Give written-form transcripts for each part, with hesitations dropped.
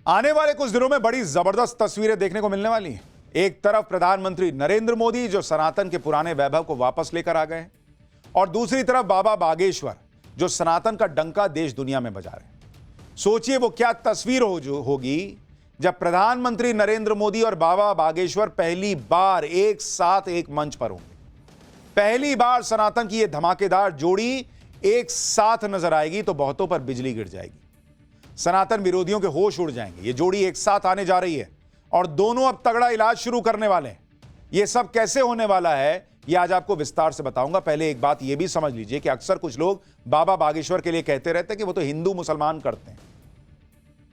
आने वाले कुछ दिनों में बड़ी जबरदस्त तस्वीरें देखने को मिलने वाली हैं। एक तरफ प्रधानमंत्री नरेंद्र मोदी जो सनातन के पुराने वैभव को वापस लेकर आ गए हैं, और दूसरी तरफ बाबा बागेश्वर जो सनातन का डंका देश दुनिया में बजा रहे हैं। सोचिए वो क्या तस्वीर होगी जब प्रधानमंत्री नरेंद्र मोदी और बाबा बागेश्वर पहली बार एक साथ एक मंच पर होंगे। पहली बार सनातन की यह धमाकेदार जोड़ी एक साथ नजर आएगी तो बहुतों पर बिजली गिर जाएगी। सनातन विरोधियों के होश उड़ जाएंगे। ये जोड़ी एक साथ आने जा रही है और दोनों अब तगड़ा इलाज शुरू करने वाले हैं। ये सब कैसे होने वाला है ये आज आपको विस्तार से बताऊंगा। पहले एक बात ये भी समझ लीजिए कि अक्सर कुछ लोग बाबा बागेश्वर के लिए कहते रहते हैं कि वो तो हिंदू मुसलमान करते हैं।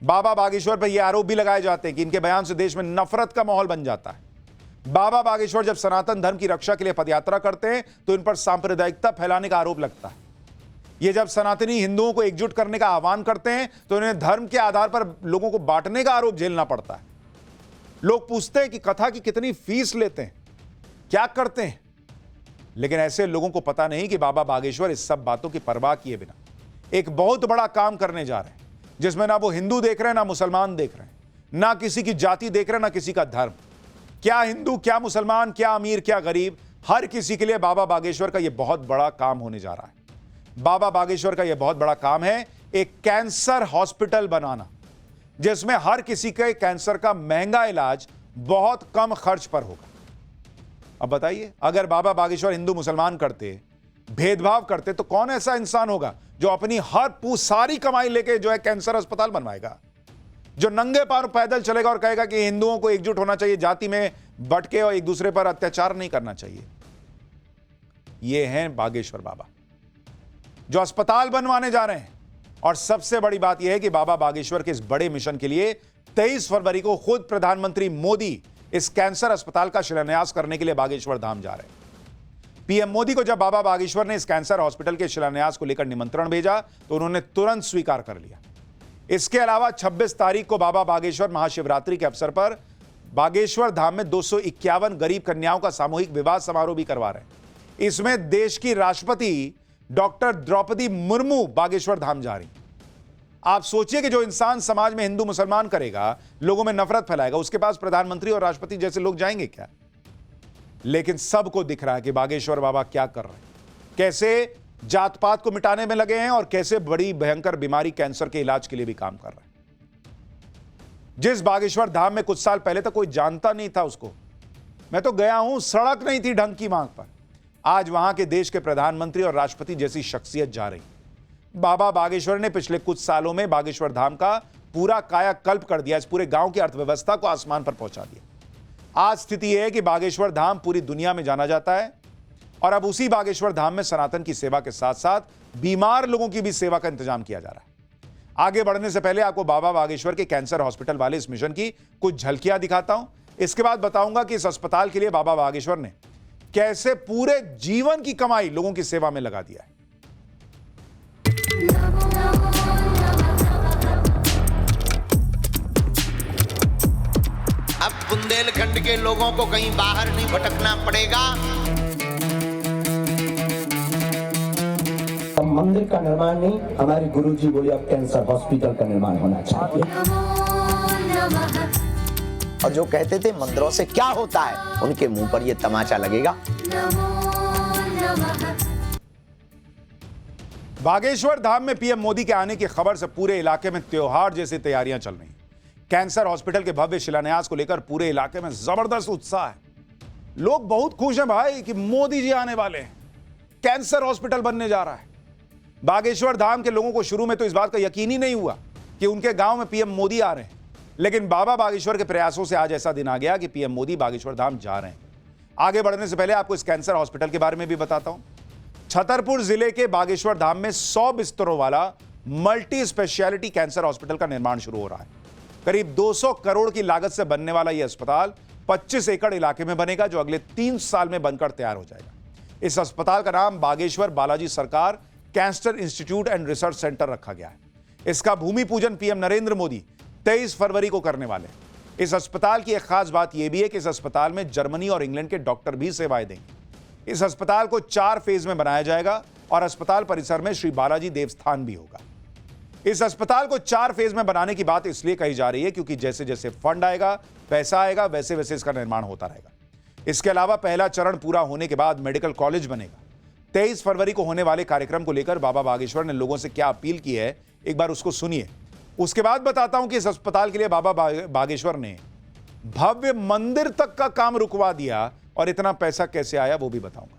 बाबा बागेश्वर पर यह आरोप भी लगाए जाते हैं कि इनके बयान से देश में नफरत का माहौल बन जाता है। बाबा बागेश्वर जब सनातन धर्म की रक्षा के लिए पदयात्रा करते हैं तो इन पर सांप्रदायिकता फैलाने का आरोप लगता है। ये जब सनातनी हिंदुओं को एकजुट करने का आह्वान करते हैं तो इन्हें धर्म के आधार पर लोगों को बांटने का आरोप झेलना पड़ता है। लोग पूछते हैं कि कथा की कितनी फीस लेते हैं, क्या करते हैं, लेकिन ऐसे लोगों को पता नहीं कि बाबा बागेश्वर इस सब बातों की परवाह किए बिना एक बहुत बड़ा काम करने जा रहे हैं, जिसमें ना वो हिंदू देख रहे हैं ना मुसलमान देख रहे हैं, ना किसी की जाति देख रहे हैं ना किसी का धर्म। क्या हिंदू, क्या मुसलमान, क्या अमीर, क्या गरीब, हर किसी के लिए बाबा बागेश्वर का यह बहुत बड़ा काम होने जा रहा है। बाबा बागेश्वर का यह बहुत बड़ा काम है एक कैंसर हॉस्पिटल बनाना, जिसमें हर किसी के कैंसर का महंगा इलाज बहुत कम खर्च पर होगा। अब बताइए, अगर बाबा बागेश्वर हिंदू मुसलमान करते, भेदभाव करते, तो कौन ऐसा इंसान होगा जो अपनी सारी कमाई लेके जो है कैंसर अस्पताल बनवाएगा, जो नंगे पांव पैदल चलेगा और कहेगा कि हिंदुओं को एकजुट होना चाहिए, जाति में बट के और एक दूसरे पर अत्याचार नहीं करना चाहिए। ये हैं बागेश्वर बाबा जो अस्पताल बनवाने जा रहे हैं। और सबसे बड़ी बात यह है कि बाबा बागेश्वर के इस बड़े मिशन के लिए 23 फरवरी को खुद प्रधानमंत्री मोदी इस कैंसर अस्पताल का शिलान्यास करने के लिए बागेश्वर धाम जा रहे हैं। पीएम मोदी को जब बाबा बागेश्वर ने इस कैंसर हॉस्पिटल के शिलान्यास को लेकर निमंत्रण भेजा तो उन्होंने तुरंत स्वीकार कर लिया। इसके अलावा 26 तारीख को बाबा बागेश्वर महाशिवरात्रि के अवसर पर बागेश्वर धाम में 251 गरीब कन्याओं का सामूहिक विवाह समारोह भी करवा रहे हैं। इसमें देश की राष्ट्रपति डॉक्टर द्रौपदी मुर्मू बागेश्वर धाम जा रही। आप सोचिए कि जो इंसान समाज में हिंदू मुसलमान करेगा, लोगों में नफरत फैलाएगा, उसके पास प्रधानमंत्री और राष्ट्रपति जैसे लोग जाएंगे क्या? लेकिन सबको दिख रहा है कि बागेश्वर बाबा क्या कर रहे हैं, कैसे जात पात को मिटाने में लगे हैं और कैसे बड़ी भयंकर बीमारी कैंसर के इलाज के लिए भी काम कर रहे हैं। जिस बागेश्वर धाम में कुछ साल पहले तक कोई जानता नहीं था उसको, मैं तो गया हूं, सड़क नहीं थी ढंग की वहां पर, आज वहां के देश के प्रधानमंत्री और राष्ट्रपति जैसी शख्सियत जा रही। बाबा बागेश्वर ने पिछले कुछ सालों में बागेश्वर धाम का पूरा कायाकल्प कर दिया, इस पूरे गांव की अर्थव्यवस्था को आसमान पर पहुंचा दिया। आज स्थिति यह है कि बागेश्वर धाम पूरी दुनिया में जाना जाता है और अब उसी बागेश्वर धाम में सनातन की सेवा के साथ साथ बीमार लोगों की भी सेवा का इंतजाम किया जा रहा है। आगे बढ़ने से पहले आपको बाबा बागेश्वर के कैंसर हॉस्पिटल वाले इस मिशन की कुछ झलकियां दिखाता हूं। इसके बाद बताऊंगा कि इस अस्पताल के लिए बाबा बागेश्वर ने कैसे पूरे जीवन की कमाई लोगों की सेवा में लगा दिया है। अब बुंदेलखंड के लोगों को कहीं बाहर नहीं भटकना पड़ेगा। मंदिर का निर्माण नहीं, हमारे गुरुजी बोले अब कैंसर हॉस्पिटल का निर्माण होना चाहिए। और जो कहते थे मंदिरों से क्या होता है, उनके मुंह पर यह तमाचा लगेगा। बागेश्वर धाम में पीएम मोदी के आने की खबर से पूरे इलाके में त्योहार जैसी तैयारियां चल रही हैं। कैंसर हॉस्पिटल के भव्य शिलान्यास को लेकर पूरे इलाके में जबरदस्त उत्साह है। लोग बहुत खुश हैं भाई कि मोदी जी आने वाले हैं, कैंसर हॉस्पिटल बनने जा रहा है। बागेश्वर धाम के लोगों को शुरू में तो इस बात का यकीन ही नहीं हुआ कि उनके गांव में पीएम मोदी आ रहे हैं, लेकिन बाबा बागेश्वर के प्रयासों से आज ऐसा दिन आ गया कि पीएम मोदी बागेश्वर धाम जा रहे हैं। आगे बढ़ने से पहले आपको इस कैंसर हॉस्पिटल के बारे में भी बताता हूं। छतरपुर जिले के बागेश्वर धाम में 100 बिस्तरों वाला मल्टी स्पेशलिटी कैंसर हॉस्पिटल का निर्माण शुरू हो रहा है। करीब 200 करोड़ की लागत से बनने वाला यह अस्पताल 25 एकड़ इलाके में बनेगा, जो अगले 3 साल में बनकर तैयार हो जाएगा। इस अस्पताल का नाम बागेश्वर बालाजी सरकार cancer institute and research centre रखा गया है। इसका भूमि पूजन पीएम नरेंद्र मोदी 23 फरवरी को करने वाले हैं। इस अस्पताल की एक खास बात यह भी है कि इस अस्पताल में जर्मनी और इंग्लैंड के डॉक्टर भी सेवाएं देंगे। इस अस्पताल को 4 फेज में बनाया जाएगा और अस्पताल परिसर में श्री बालाजी देवस्थान भी होगा। इस अस्पताल को 4 फेज में बनाने की बात इसलिए कही जा रही है क्योंकि जैसे जैसे फंड आएगा, पैसा आएगा, वैसे वैसे इसका निर्माण होता रहेगा। इसके अलावा पहला चरण पूरा होने के बाद मेडिकल कॉलेज बनेगा। 23 फरवरी को होने वाले कार्यक्रम को लेकर बाबा बागेश्वर ने लोगों से क्या अपील की है, एक बार उसको सुनिए। उसके बाद बताता हूं कि इस अस्पताल के लिए बाबा बागेश्वर ने भव्य मंदिर तक का काम रुकवा दिया और इतना पैसा कैसे आया वो भी बताऊंगा।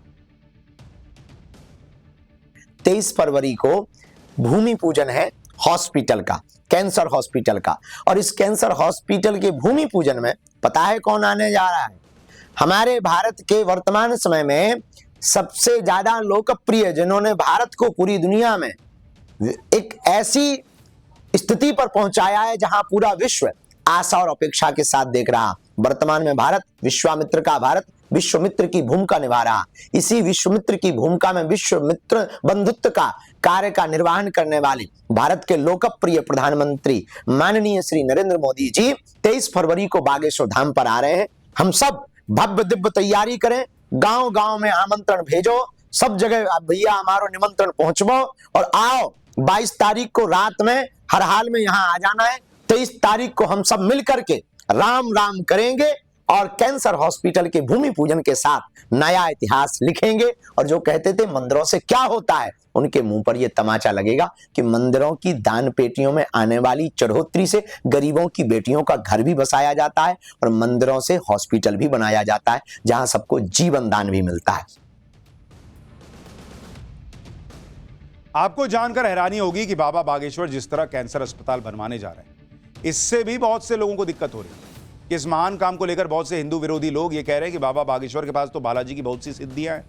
23 फरवरी को भूमि पूजन है हॉस्पिटल का, कैंसर हॉस्पिटल का। और इस कैंसर हॉस्पिटल के भूमि पूजन में पता है कौन आने जा रहा है? हमारे भारत के वर्तमान समय में सबसे ज्यादा लोकप्रिय, जिन्होंने भारत को पूरी दुनिया में एक ऐसी स्थिति पर पहुंचाया है जहां पूरा विश्व आशा और अपेक्षा के साथ देख रहा। वर्तमान में भारत विश्वामित्र का भारत विश्वमित्र की भूमिका निभा रहा। इसी विश्वमित्र की भूमिका में विश्वमित्र बंधुत्व का कार्य का निर्वहन करने वाले भारत के लोकप्रिय प्रधानमंत्री माननीय श्री नरेंद्र मोदी जी 23 फरवरी को बागेश्वर धाम पर आ रहे हैं। हम सब भव्य दिव्य तैयारी करें, गांव गांव में आमंत्रण भेजो, सब जगह भैया हमारो निमंत्रण पहुंचबो और आओ। 22 तारीख को रात में हर हाल में यहां आ जाना है। 23 तारीख को हम सब मिलकर के राम राम करेंगे और कैंसर हॉस्पिटल के भूमि पूजन के साथ नया इतिहास लिखेंगे। और जो कहते थे मंदिरों से क्या होता है, उनके मुंह पर यह तमाचा लगेगा कि मंदिरों की दान पेटियों में आने वाली चढ़ोतरी से गरीबों की बेटियों का घर भी बसाया जाता है और मंदिरों से हॉस्पिटल भी बनाया जाता है जहां सबको जीवन दान भी मिलता है। आपको जानकर हैरानी होगी कि बाबा बागेश्वर जिस तरह कैंसर अस्पताल बनवाने जा रहे हैं, इससे भी बहुत से लोगों को दिक्कत हो रही है। इस महान काम को लेकर बहुत से हिंदू विरोधी लोग ये कह रहे हैं कि बाबा बागेश्वर के पास तो बालाजी की बहुत सी सिद्धियां हैं,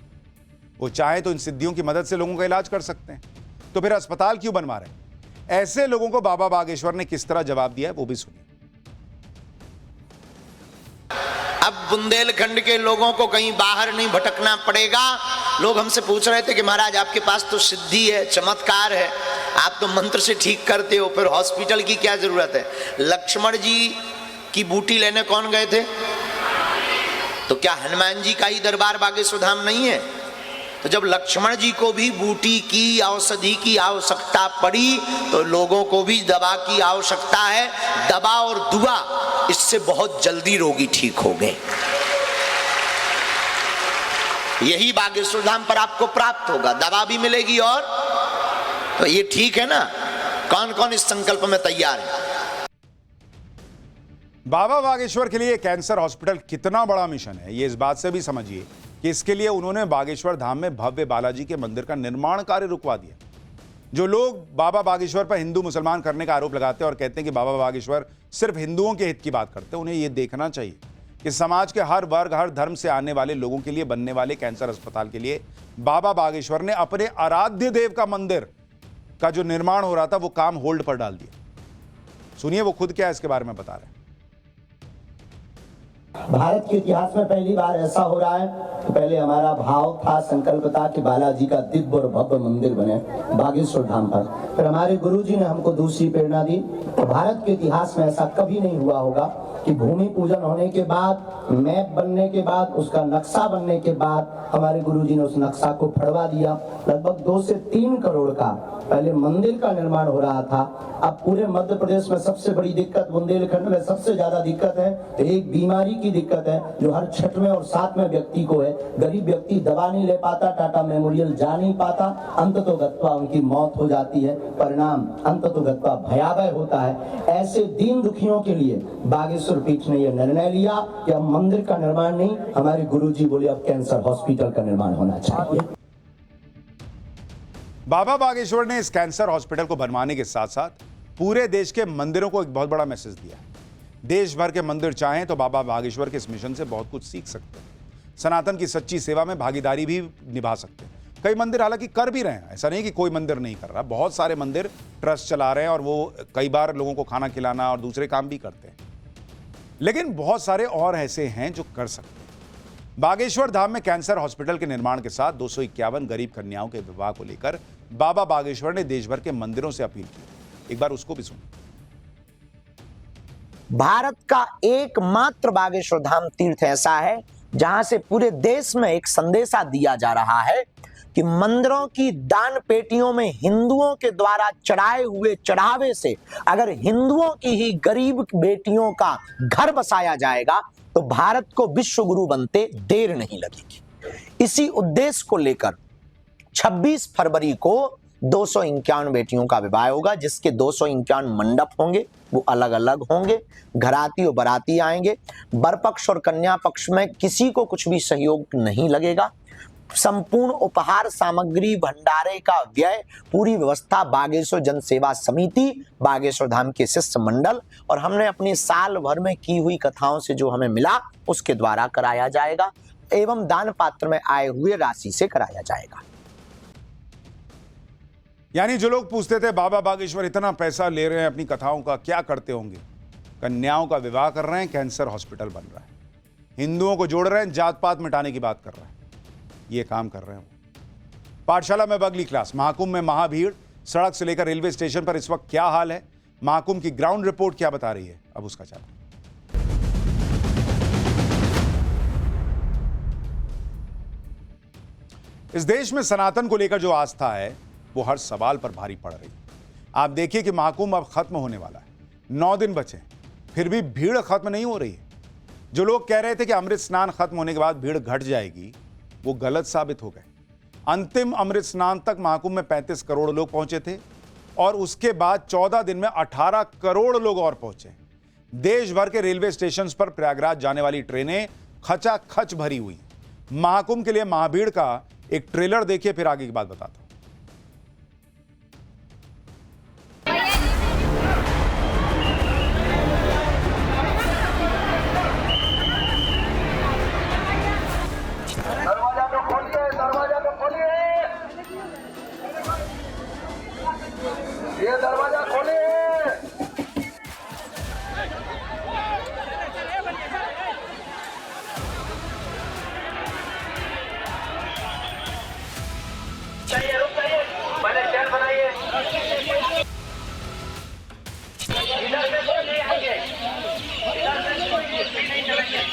वो चाहे तो इन सिद्धियों की मदद से लोगों का इलाज कर सकते हैं, तो फिर अस्पताल क्यों बनवा रहे हैं? ऐसे लोगों को बाबा बागेश्वर ने किस तरह जवाब दिया है वो भी सुनिए। अब बुंदेलखंड के लोगों को कहीं बाहर नहीं भटकना पड़ेगा। लोग हमसे पूछ रहे थे कि महाराज आपके पास तो सिद्धि है, चमत्कार है, आप तो मंत्र से ठीक करते हो, फिर हॉस्पिटल की क्या जरूरत है? लक्ष्मण जी की बूटी लेने कौन गए थे? तो क्या हनुमान जी का ही दरबार बागेश्वर धाम नहीं है? तो जब लक्ष्मण जी को भी बूटी की औषधि की आवश्यकता पड़ी तो लोगों को भी दवा की आवश्यकता है। दवा और दुआ, इससे बहुत जल्दी रोगी ठीक हो गए। यही बागेश्वर धाम पर आपको प्राप्त होगा, दवा भी मिलेगी और तो ये ठीक है ना? कौन कौन इस संकल्प में तैयार है? बाबा बागेश्वर के लिए कैंसर हॉस्पिटल कितना बड़ा मिशन है, ये इस बात से भी समझिए कि इसके लिए उन्होंने बागेश्वर धाम में भव्य बालाजी के मंदिर का निर्माण कार्य रुकवा दिया। जो लोग बाबा बागेश्वर पर हिंदू मुसलमान करने का आरोप लगाते हैं और कहते हैं कि बाबा बागेश्वर सिर्फ हिंदुओं के हित की बात करते हैं, उन्हें यह देखना चाहिए कि समाज के हर वर्ग, हर धर्म से आने वाले लोगों के लिए बनने वाले कैंसर अस्पताल के लिए बाबा बागेश्वर ने अपने आराध्य देव का मंदिर का जो निर्माण हो रहा था वो काम होल्ड पर डाल दिया। सुनिए वो खुद क्या इसके बारे में बता रहे हैं। भारत के इतिहास में पहली बार ऐसा हो रहा है कि पहले हमारा भाव था, संकल्प था कि बालाजी का दिव्य और भव्य मंदिर बने बागेश्वर धाम पर। फिर हमारे गुरुजी ने हमको दूसरी प्रेरणा दी। तो भारत के इतिहास में ऐसा कभी नहीं हुआ होगा कि भूमि पूजन होने के बाद, मैप बनने के बाद, उसका नक्शा बनने के बाद हमारे गुरुजी ने उस नक्शा को फड़वा दिया। लगभग 2 से 3 करोड़ का पहले मंदिर का निर्माण हो रहा था। अब पूरे मध्य प्रदेश में सबसे बड़ी दिक्कत, बुंदेलखंड में सबसे ज्यादा दिक्कत है, तो एक बीमारी की दिक्कत है जो हर 6वें और 7वें व्यक्ति को है। गरीब व्यक्ति दवा नहीं ले पाता, टाटा मेमोरियल जा नहीं पाता, अंततोगत्वा उनकी मौत हो जाती है। परिणाम अंततोगत्वा भयावह होता है। ऐसे दीन दुखियों के लिए बागेश्वर पीठ ने यह निर्णय लिया कि अब मंदिर का निर्माण नहीं, हमारे गुरुजी बोले अब कैंसर हॉस्पिटल का निर्माण होना चाहिए। बाबा बागेश्वर ने इस कैंसर हॉस्पिटल को बनवाने के साथ साथ पूरे देश के मंदिरों को एक बहुत बड़ा मैसेज दिया है। देश भर के मंदिर चाहें तो बाबा बागेश्वर के इस मिशन से बहुत कुछ सीख सकते हैं, सनातन की सच्ची सेवा में भागीदारी भी निभा सकते हैं। कई मंदिर हालांकि कर भी रहे हैं, ऐसा नहीं कि कोई मंदिर नहीं कर रहा, बहुत सारे मंदिर ट्रस्ट चला रहे हैं और वो कई बार लोगों को खाना खिलाना और दूसरे काम भी करते हैं, लेकिन बहुत सारे और ऐसे हैं जो कर सकते हैं। बागेश्वर धाम में कैंसर हॉस्पिटल के निर्माण के साथ 251 गरीब कन्याओं के विवाह को लेकर बाबा बागेश्वर ने देश भर के मंदिरों से अपील की। एक बार उसको भी सुनिए। भारत का एकमात्र बागेश्वर धाम तीर्थ ऐसा है जहां से पूरे देश में एक संदेशा दिया जा रहा है कि मंदिरों की दान पेटियों में हिंदुओं के द्वारा चढ़ाए हुए चढ़ावे से अगर हिंदुओं की ही गरीब बेटियों का घर बसाया जाएगा तो भारत को विश्व गुरु बनते देर नहीं लगेगी। इसी उद्देश्य को लेकर 26 फरवरी को 251 बेटियों का विवाह होगा, जिसके 251 मंडप होंगे, वो अलग अलग होंगे। घराती और बाराती आएंगे। वर पक्ष और कन्या पक्ष में किसी को कुछ भी सहयोग नहीं लगेगा। संपूर्ण उपहार सामग्री भंडारे का व्यय, पूरी व्यवस्था बागेश्वर जन सेवा समिति, बागेश्वर धाम के शिष्य मंडल और हमने अपनी साल भर में की हुई कथाओं से जो हमें मिला उसके द्वारा कराया जाएगा एवं दान पात्र में आए हुए राशि से कराया जाएगा। यानी जो लोग पूछते थे बाबा बागेश्वर इतना पैसा ले रहे हैं अपनी कथाओं का, क्या करते होंगे? कन्याओं का विवाह कर रहे हैं, कैंसर हॉस्पिटल बन रहा है, हिंदुओं को जोड़ रहे हैं, जात पात मिटाने की बात कर रहे हैं, ये काम कर रहे हैं। पाठशाला में अगली क्लास। महाकुंभ में महाभीड़, सड़क से लेकर रेलवे स्टेशन पर इस वक्त क्या हाल है, महाकुंभ की ग्राउंड रिपोर्ट क्या बता रही है, अब उसका चला। इस देश में सनातन को लेकर जो आस्था है वो हर सवाल पर भारी पड़ रही है। आप देखिए कि महाकुंभ अब खत्म होने वाला है, 9 दिन बचे, फिर भी भीड़ खत्म नहीं हो रही है। जो लोग कह रहे थे कि अमृत स्नान खत्म होने के बाद भीड़ घट जाएगी, वो गलत साबित हो गए। अंतिम अमृत स्नान तक महाकुंभ में 35 करोड़ लोग पहुंचे थे और उसके बाद 14 दिन में 18 करोड़ लोग और पहुंचे। देश भर के रेलवे स्टेशन पर प्रयागराज जाने वाली ट्रेनें खचाखच भरी हुई। महाकुंभ के लिए महाभीड़ का एक ट्रेलर देखिए, फिर आगे की बात बताता हूं। ये दरवाजा खोलिए। चाहिए रुक जाइए, पहले चेयर बनाइए। इधर से कोई नहीं आएंगे, इधर से कोई नहीं चलेंगे।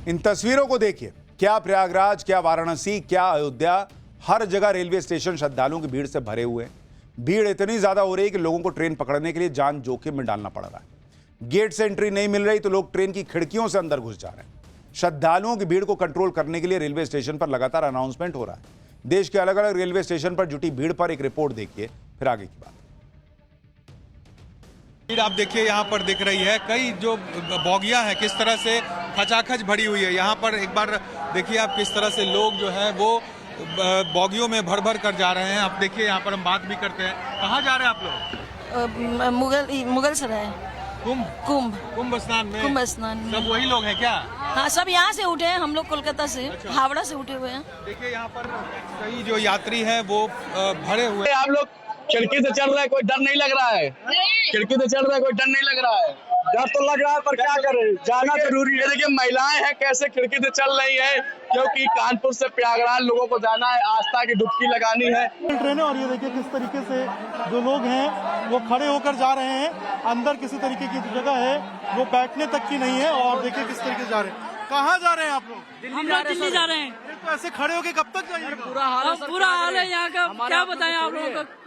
इन तस्वीरों को देखिए, क्या प्रयागराज, क्या वाराणसी, क्या अयोध्या, हर जगह रेलवे स्टेशन श्रद्धालुओं की भीड़ से भरे हुए हैं। भीड़ इतनी ज्यादा हो रही है कि लोगों को ट्रेन पकड़ने के लिए जान जोखिम में डालना पड़ रहा है। गेट से एंट्री नहीं मिल रही तो लोग ट्रेन की खिड़कियों से अंदर घुस जा रहे हैं। श्रद्धालुओं की भीड़ को कंट्रोल करने के लिए रेलवे स्टेशन पर लगातार अनाउंसमेंट हो रहा है। देश के अलग अलग रेलवे स्टेशन पर जुटी भीड़ पर एक रिपोर्ट देखिए, फिर आगे की बात। भीड़ आप देखिए यहाँ पर दिख रही है, कई जो बोगियां हैं किस तरह से खचाखच भरी हुई है। यहाँ पर एक बार देखिए आप किस तरह से लोग जो है वो बोगियों में भर भर कर जा रहे हैं। आप देखिए यहाँ पर हम बात भी करते हैं। कहाँ जा रहे हैं आप लोग? मुगल सराय। कुंभ स्नान में? कुंभ स्नान में सब वही लोग हैं क्या? हाँ, सब यहाँ से उठे हैं, हम लोग कोलकाता से, हावड़ा से उठे हुए हैं। देखिए यहाँ पर कई जो यात्री हैं वो भरे हुए। आप लोग खिड़की से चढ़ रहे हैं, कोई डर नहीं लग रहा है? खिड़की से चढ़ रहे हैं, कोई डर नहीं लग रहा है? डर तो लग रहा है, पर क्या करें, जाना जरूरी है। देखिए महिलाएं हैं कैसे खिड़की से चल रही है, क्योंकि कानपुर से प्रयागराज लोगों को जाना है, आस्था की डुबकी लगानी है। ट्रेनें, और ये देखिए किस तरीके से जो लोग हैं वो खड़े होकर जा रहे हैं। अंदर किसी तरीके की जगग है वो बैठने तक की नहीं है। और देखिए किस तरीके से जा रहे हैं। कहाँ जा रहे हैं आप लोग? हम लोग दिल्ली जा रहे हैं। तो ऐसे खड़े होके कब तक जाइएगा? पूरा हाल है यहाँ का, क्या बताएं आप लोगों को।